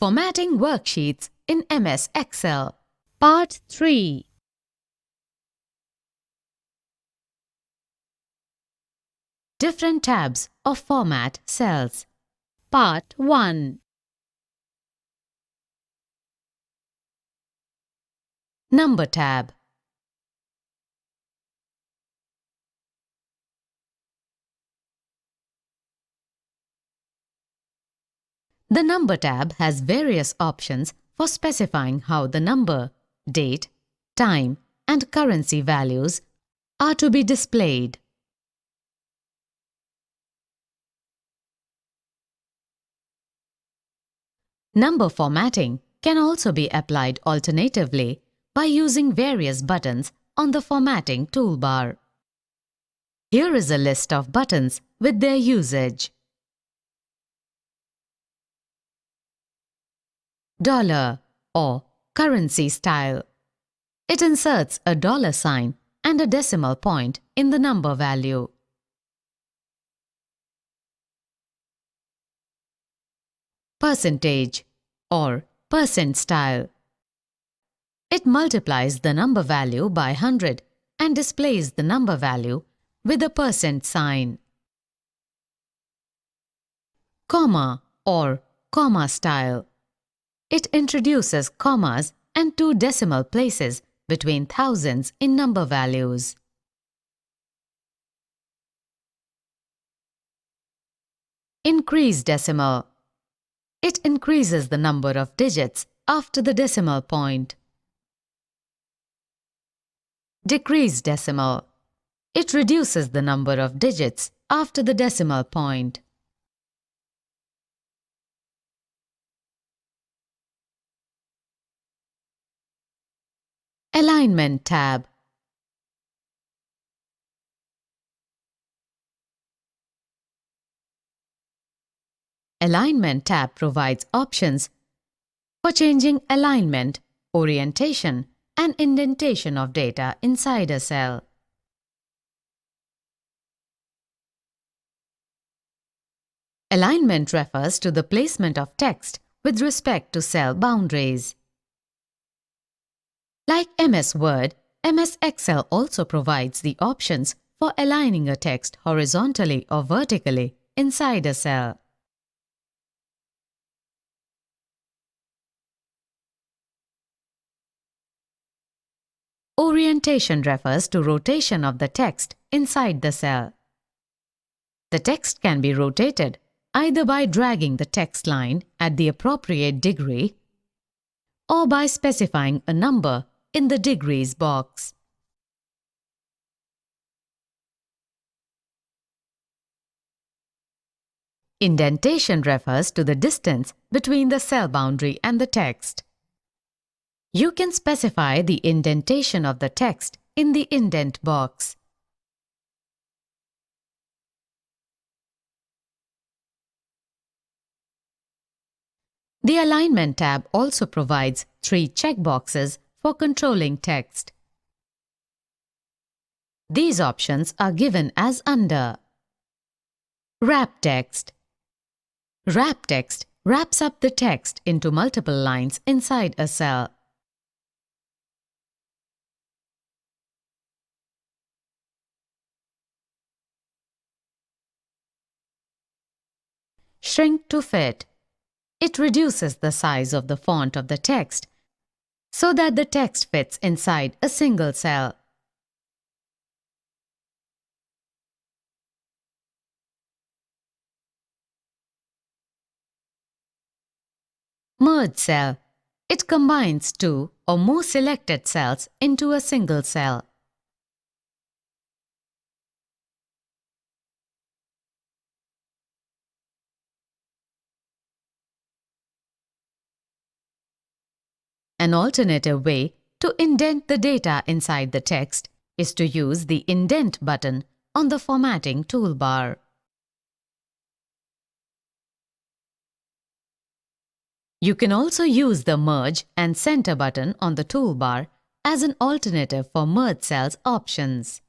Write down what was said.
Formatting worksheets in MS Excel. Part 3. Different tabs of format cells. Part 1. Number tab. The Number tab has various options for specifying how the number, date, time, and currency values are to be displayed. Number formatting can also be applied alternatively by using various buttons on the formatting toolbar. Here is a list of buttons with their usage. Dollar or currency style. It inserts a dollar sign and a decimal point in the number value. Percentage or percent style. It multiplies the number value by 100 and displays the number value with a percent sign. Comma or comma style. It introduces commas and 2 decimal places between thousands in number values. Increase decimal. It increases the number of digits after the decimal point. Decrease decimal. It reduces the number of digits after the decimal point. Alignment tab. Alignment tab provides options for changing alignment, orientation, and indentation of data inside a cell. Alignment refers to the placement of text with respect to cell boundaries. Like MS Word, MS Excel also provides the options for aligning a text horizontally or vertically inside a cell. Orientation refers to rotation of the text inside the cell. The text can be rotated either by dragging the text line at the appropriate degree or by specifying a number in the degrees box. Indentation refers to the distance between the cell boundary and the text. You can specify the indentation of the text in the indent box. The Alignment tab also provides 3 checkboxes for controlling text. These options are given as under. Wrap text. Wrap text wraps up the text into multiple lines inside a cell. Shrink to fit. It reduces the size of the font of the text so that the text fits inside a single cell. Merge cell. It combines 2 or more selected cells into a single cell. An alternative way to indent the data inside the text is to use the Indent button on the formatting toolbar. You can also use the Merge and Center button on the toolbar as an alternative for merge cells options.